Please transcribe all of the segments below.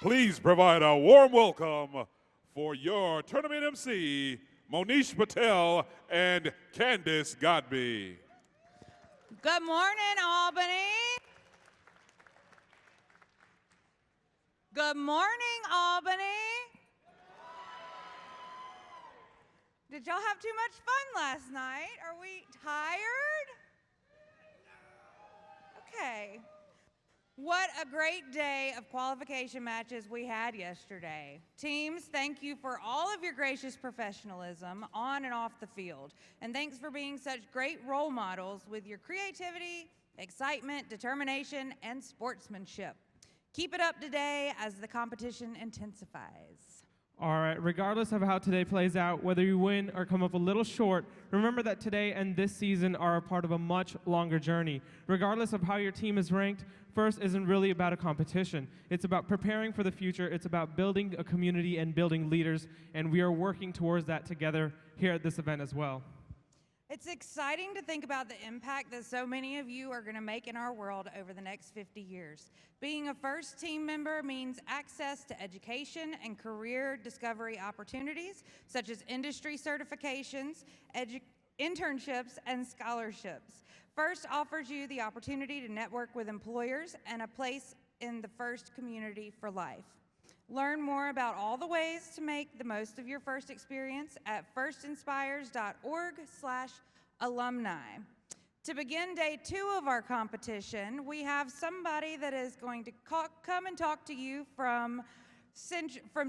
Please provide a warm welcome for your tournament MC, Monish Patel and Candice Godby. Good morning, Albany. Good morning, Albany. Did y'all have too much fun last night? Are we tired? Okay. What a great day of qualification matches we had yesterday. Teams, thank you for all of your gracious professionalism on and off the field. And thanks for being such great role models with your creativity, excitement, determination, and sportsmanship. Keep it up today as the competition intensifies. All right, regardless of how today plays out, whether you win or come up a little short, remember that today and this season are a part of a much longer journey. Regardless of how your team is ranked, FIRST isn't really about a competition. It's about preparing for the future. It's about building a community and building leaders, and we are working towards that together here at this event as well. It's exciting to think about the impact that so many of you are going to make in our world over the next 50 years. Being a FIRST team member means access to education and career discovery opportunities, such as industry certifications, internships, and scholarships. FIRST offers you the opportunity to network with employers and a place in the FIRST community for life. Learn more about all the ways to make the most of your FIRST experience at firstinspires.org/alumni. To begin day 2 of our competition, we have somebody that is going to come and talk to you from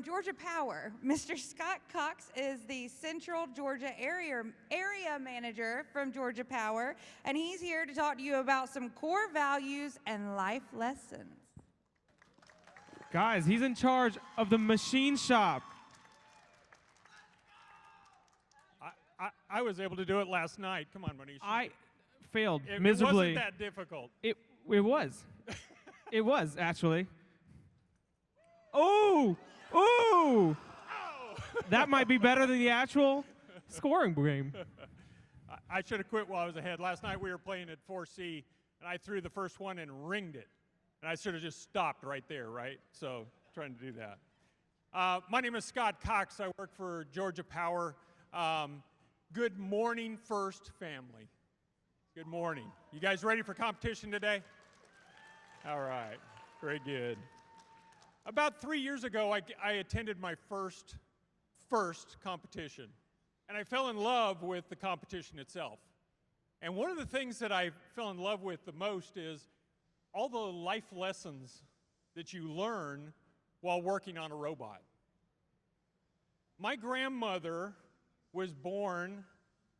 Georgia Power. Mr. Scott Cox is the Central Georgia area manager from Georgia Power, and he's here to talk to you about some core values and life lessons. Guys, he's in charge of the machine shop. I was able to do it last night. Come on, Manish. I failed It miserably. wasn't that difficult. It was. It was, actually. Oh! Oh! That might be better than the actual scoring game. I should have quit while I was ahead. Last night we were playing at 4C, and I threw the first one and ringed it. And I should have just stopped right there, right? So, trying to do that. My name is Scott Cox. I work for Georgia Power. Good morning, FIRST family. Good morning. You guys ready for competition today? All right. Very good. About 3 years ago, I attended my first FIRST competition. And I fell in love with the competition itself. And one of the things that I fell in love with the most is all the life lessons that you learn while working on a robot. My grandmother was born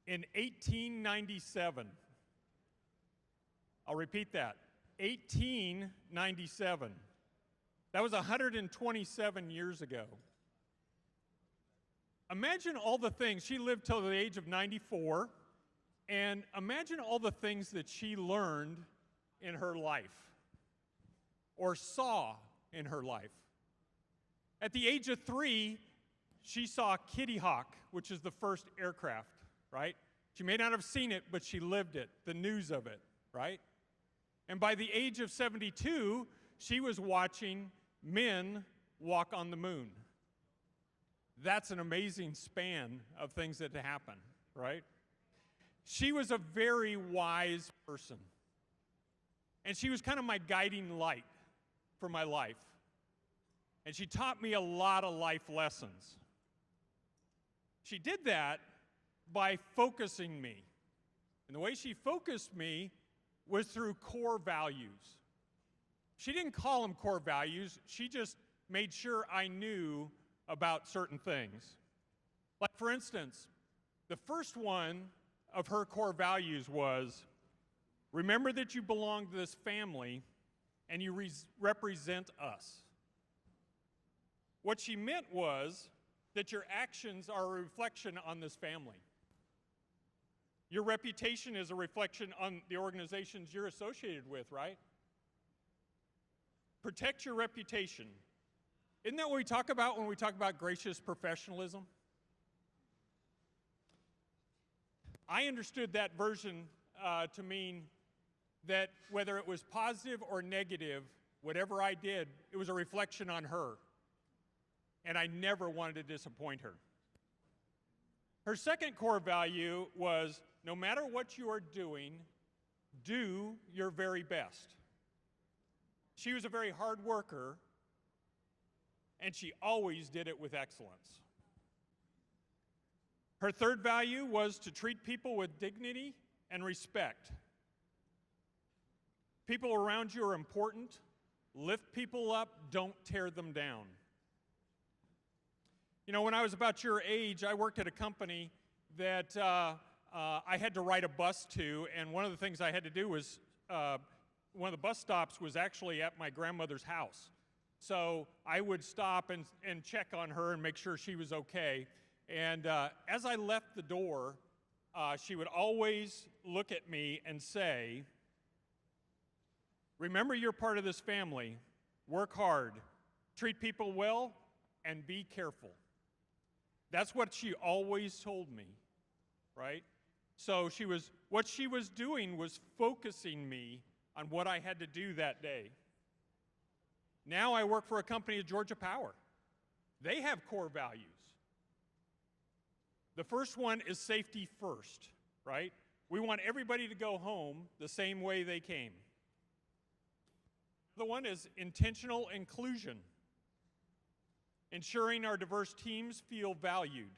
in 1897. I'll repeat that, 1897. That was 127 years ago. Imagine all the things, she lived till the age of 94, and imagine all the things that she learned in her life or saw in her life. At the age of 3, she saw Kitty Hawk, which is the first aircraft, right? She may not have seen it, but she lived it, the news of it, right? And by the age of 72, she was watching men walk on the moon. That's an amazing span of things that happen, right? She was a very wise person. And she was kind of my guiding light for my life. And she taught me a lot of life lessons. She did that by focusing me. And the way she focused me was through core values. She didn't call them core values, she just made sure I knew about certain things. Like, for instance, the first one of her core values was, remember that you belong to this family and you represent us. What she meant was that your actions are a reflection on this family. Your reputation is a reflection on the organizations you're associated with, right? Protect your reputation. Isn't that what we talk about when we talk about gracious professionalism? I understood that version to mean that whether it was positive or negative, whatever I did, it was a reflection on her. and I never wanted to disappoint her. Her second core value was, no matter what you are doing, do your very best. She was a very hard worker, and she always did it with excellence. Her third value was to treat people with dignity and respect. People around you are important. Lift people up, don't tear them down. You know, when I was about your age, I worked at a company that I had to ride a bus to, and one of the things I had to do was, one of the bus stops was actually at my grandmother's house. So I would stop and check on her and make sure she was okay. And as I left the door, she would always look at me and say, remember you're part of this family, work hard, treat people well, and be careful. That's what she always told me, right? So what she was doing was focusing me on what I had to do that day. Now I work for a company, Georgia Power. They have core values. The first one is safety first, right? We want everybody to go home the same way they came. The one is intentional inclusion, ensuring our diverse teams feel valued.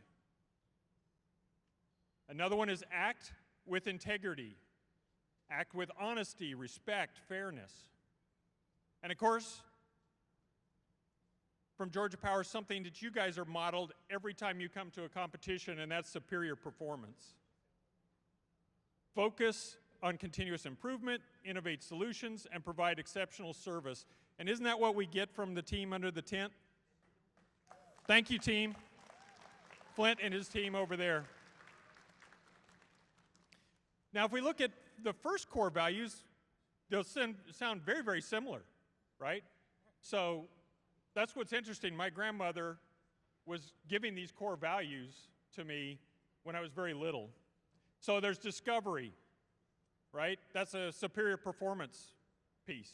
Another one is act with integrity, act with honesty, respect, fairness. And of course, from Georgia Power, something that you guys are modeled every time you come to a competition, and that's superior performance. Focus on continuous improvement, innovate solutions, and provide exceptional service. And isn't that what we get from the team under the tent? Thank you, team. Flint and his team over there. Now, if we look at the first core values, they'll sound very, very similar, right? So that's what's interesting. My grandmother was giving these core values to me when I was very little. So there's discovery, right? That's a superior performance piece.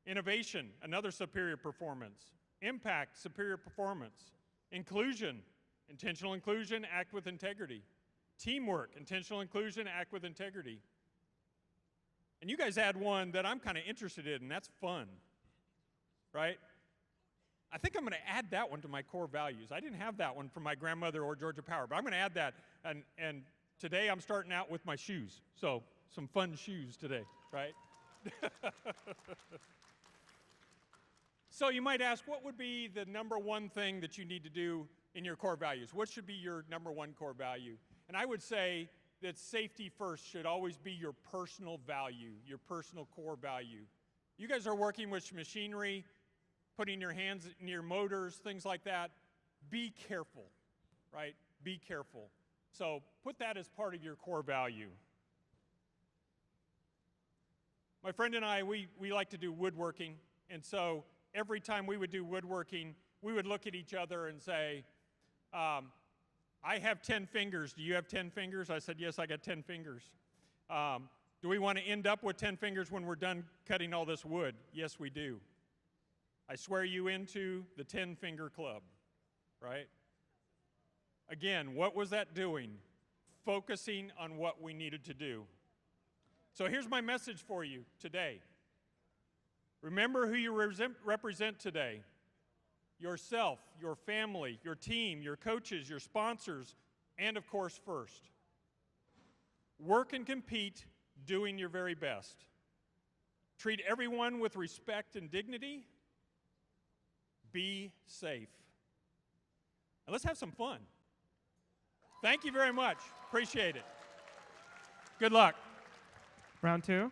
Innovation, another superior performance. Impact, superior performance. Inclusion, intentional inclusion, act with integrity. Teamwork, intentional inclusion, act with integrity. And you guys add one that I'm kind of interested in, and that's fun, right? I think I'm going to add that one to my core values. I didn't have that one from my grandmother or Georgia Power, but I'm going to add that. And today I'm starting out with my shoes. So some fun shoes today, right? So you might ask, what would be the number one thing that you need to do in your core values? What should be your number one core value? And I would say that safety first should always be your personal value, your personal core value. You guys are working with machinery, putting your hands in your motors, things like that. Be careful, right? Be careful. So put that as part of your core value. My friend and I, we like to do woodworking, and so every time we would do woodworking, we would look at each other and say, I have 10 fingers. Do you have 10 fingers? I said, yes, I got 10 fingers. Do we want to end up with 10 fingers when we're done cutting all this wood? Yes, we do. I swear you into the 10-finger club, right? Again, what was that doing? Focusing on what we needed to do. So here's my message for you today. Remember who you represent today. Yourself, your family, your team, your coaches, your sponsors, and of course, first. Work and compete doing your very best. Treat everyone with respect and dignity. Be safe. And let's have some fun. Thank you very much. Appreciate it. Good luck. Round two.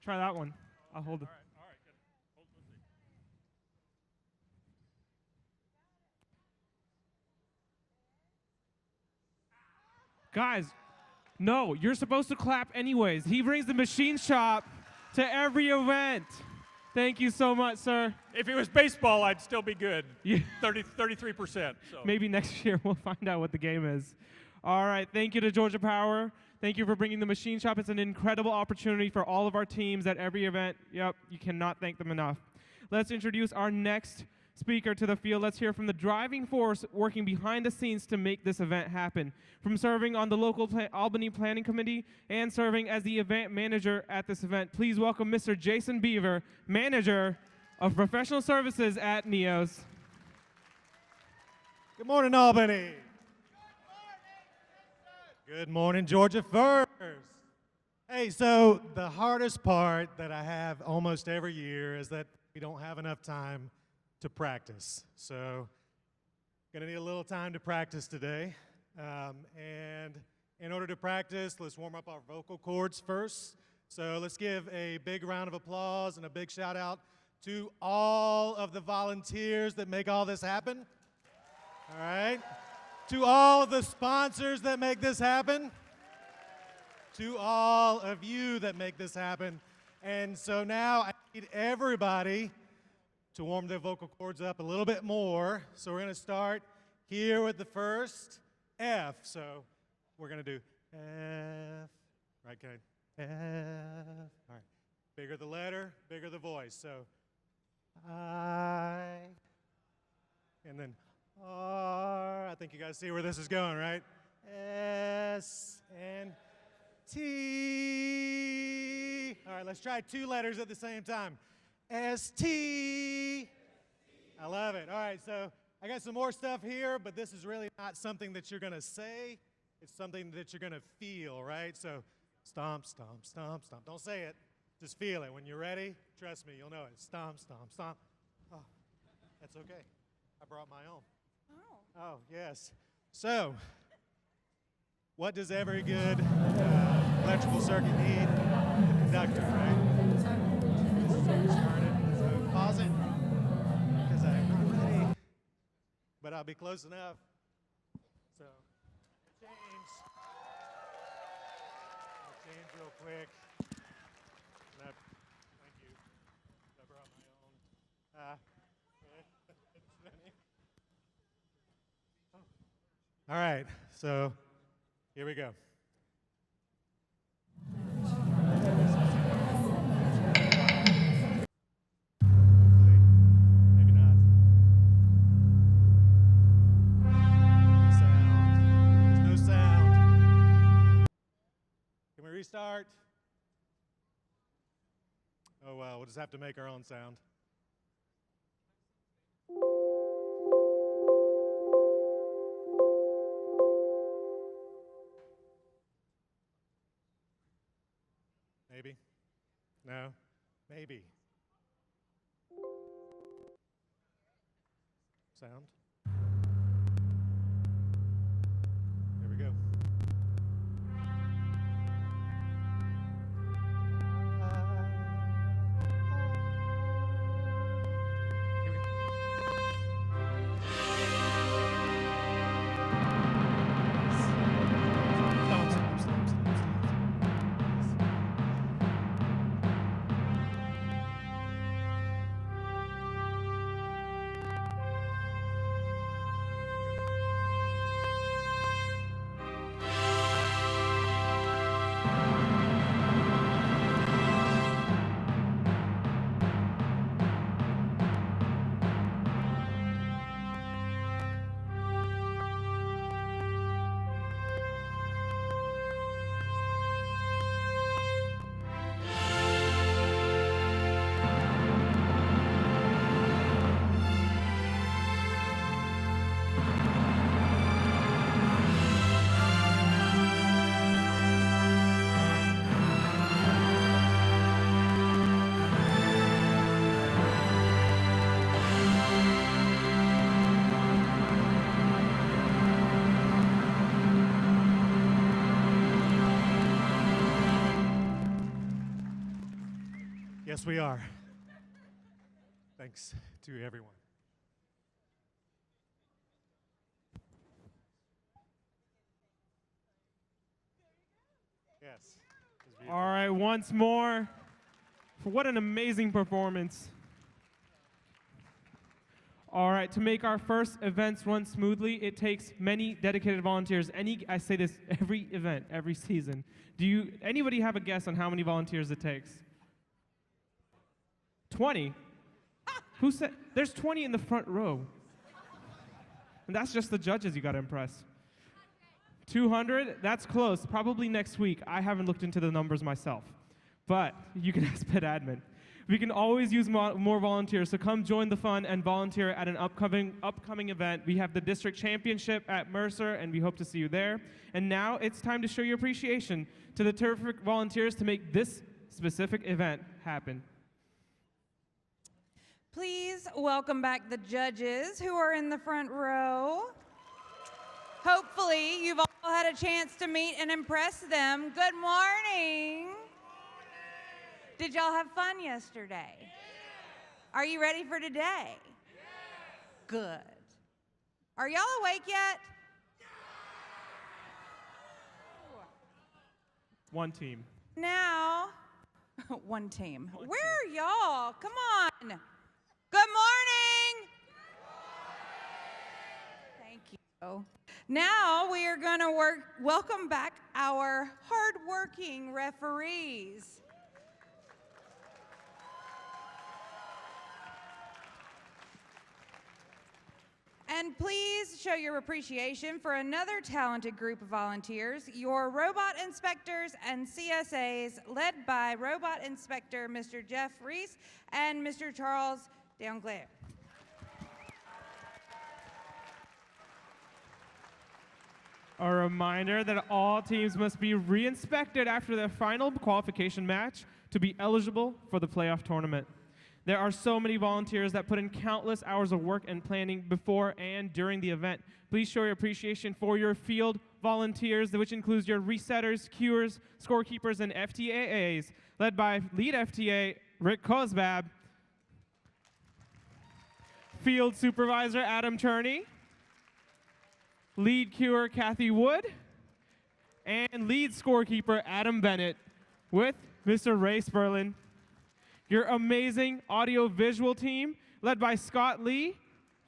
Try that one. I'll hold it. All right, good. Hold the seat. Guys, no, you're supposed to clap anyways. He brings the machine shop to every event. Thank you so much, sir. If it was baseball, I'd still be good. Yeah. 33%. So. Maybe next year we'll find out what the game is. All right, thank you to Georgia Power. Thank you for bringing the machine shop. It's an incredible opportunity for all of our teams at every event. Yep, you cannot thank them enough. Let's introduce our next speaker to the field, let's hear from the driving force working behind the scenes to make this event happen. From serving on the local Albany Planning Committee and serving as the event manager at this event, please welcome Mr. Jason Beaver, manager of professional services at NEOS. Good morning, Albany. Good morning, Georgia First. Hey, so the hardest part that I have almost every year is that we don't have enough time to practice. So, gonna need a little time to practice today. And in order to practice, let's warm up our vocal cords first. So let's give a big round of applause and a big shout out to all of the volunteers that make all this happen. All right. To all of the sponsors that make this happen. To all of you that make this happen. And so now I need everybody to warm their vocal cords up a little bit more. So we're going to start here with the first F. So we're going to do F. Right, good. F. All right. Bigger the letter, bigger the voice. So I. And then R. I think you guys see where this is going, right? S. And T. All right, let's try 2 letters at the same time. S-T. I love it. All right, so I got some more stuff here, but this is really not something that you're going to say. It's something that you're going to feel, right? So stomp, stomp, stomp, stomp. Don't say it. Just feel it. When you're ready, trust me, you'll know it. Stomp, stomp, stomp. Oh, that's okay. I brought my own. Oh, yes. So, what does every good electrical circuit need? A conductor, right? So start it. So pause it, because I'm not ready, but I'll be close enough. So change. I'll change real quick. Thank you. I brought my own. All right, so here we go. Hopefully, maybe not. Sound. There's no sound. Can we restart? Oh, well, we'll just have to make our own sound. Maybe? No? Maybe. Sound? There we go. Here we go. Stop, stop, stop, stop, stop. Yes, we are. Thanks to everyone. Yes. It was beautiful. All right, once more. What an amazing performance. All right, to make our first events run smoothly, it takes many dedicated volunteers. I say this every event, every season. Anybody have a guess on how many volunteers it takes? 20. Who said? There's 20 in the front row. And that's just the judges you got to impress. 200? That's close. Probably next week. I haven't looked into the numbers myself. But you can ask Pit Admin. We can always use more volunteers, so come join the fun and volunteer at an upcoming event. We have the district championship at Mercer, and we hope to see you there. And now it's time to show your appreciation to the terrific volunteers to make this specific event happen. Please welcome back the judges who are in the front row. Hopefully, you've all had a chance to meet and impress them. Good morning. Did y'all have fun yesterday? Yeah. Are you ready for today? Yeah. Good. Are y'all awake yet? One team. Now, one team. Where are y'all? Come on. Good morning. Thank you. Now we are going to welcome back our hardworking referees. And please show your appreciation for another talented group of volunteers, your robot inspectors and CSAs, led by Robot Inspector Mr. Jeff Reese and Mr. Charles Dangler. A reminder that all teams must be re-inspected after their final qualification match to be eligible for the playoff tournament. There are so many volunteers that put in countless hours of work and planning before and during the event. Please show your appreciation for your field volunteers, which includes your resetters, cuers, scorekeepers, and FTAAs, led by lead FTA Rick Kozbab, field supervisor Adam Cherney, lead cuer Kathy Wood, and lead scorekeeper Adam Bennett, with Mr. Ray Sperlin. Your amazing audio-visual team, led by Scott Lee,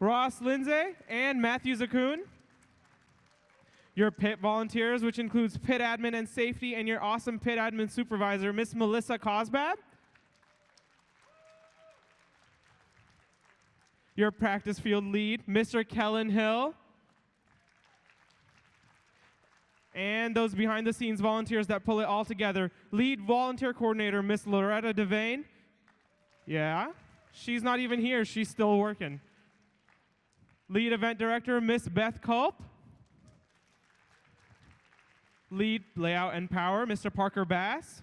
Ross Lindsay, and Matthew Zakun. Your pit volunteers, which includes pit admin and safety, and your awesome pit admin supervisor, Miss Melissa Cosbab. Your practice field lead, Mr. Kellen Hill. And those behind-the-scenes volunteers that pull it all together. Lead volunteer coordinator, Miss Loretta Devane. Yeah, she's not even here. She's still working. Lead event director, Miss Beth Culp. Lead layout and power, Mr. Parker Bass.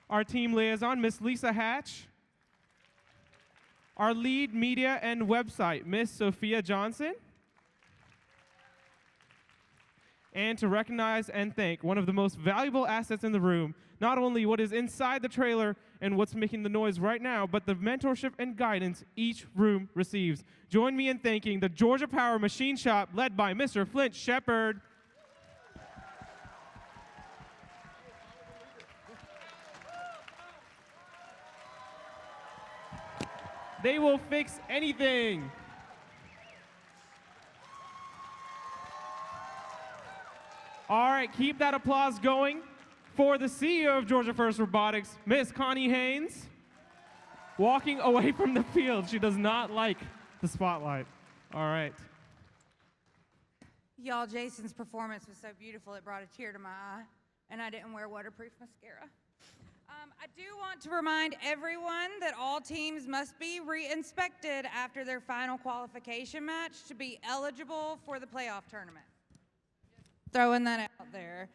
Our team liaison, Miss Lisa Hatch. Our lead media and website, Miss Sophia Johnson. And to recognize and thank one of the most valuable assets in the room, not only what is inside the trailer and what's making the noise right now, but the mentorship and guidance each room receives. Join me in thanking the Georgia Power Machine Shop, led by Mr. Flint Shepard. They will fix anything. All right, keep that applause going for the CEO of GeorgiaFIRST Robotics, Miss Connie Haynes, walking away from the field. She does not like the spotlight. All right. Y'all, Jason's performance was so beautiful it brought a tear to my eye, and I didn't wear waterproof mascara. I do want to remind everyone that all teams must be re-inspected after their final qualification match to be eligible for the playoff tournament. Throwing that out there.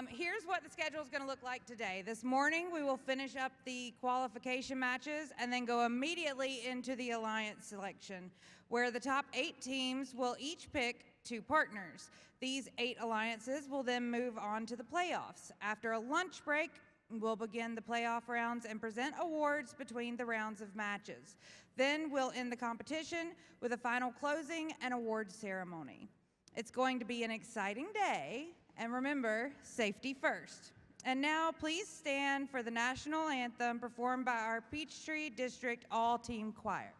Here's what the schedule is going to look like today. This morning, we will finish up the qualification matches and then go immediately into the alliance selection, where the top 8 teams will each pick 2 partners. These 8 alliances will then move on to the playoffs. After a lunch break, we'll begin the playoff rounds and present awards between the rounds of matches. Then we'll end the competition with a final closing and award ceremony. It's going to be an exciting day, and remember, safety first. And now, please stand for the national anthem performed by our Peachtree District All-Team Choir.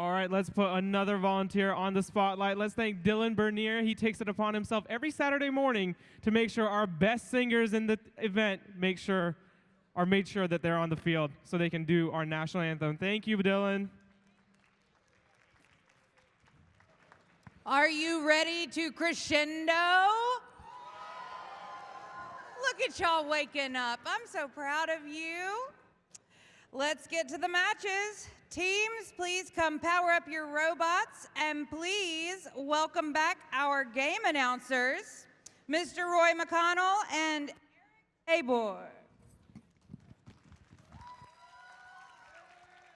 All right, let's put another volunteer on the spotlight. Let's thank Dylan Bernier. He takes it upon himself every Saturday morning to make sure our best singers in the event made sure that they're on the field so they can do our national anthem. Thank you, Dylan. Are you ready to crescendo? Look at y'all waking up. I'm so proud of you. Let's get to the matches. Teams, please come power up your robots, and please welcome back our game announcers, Mr. Roy McConnell and Eric Tabor.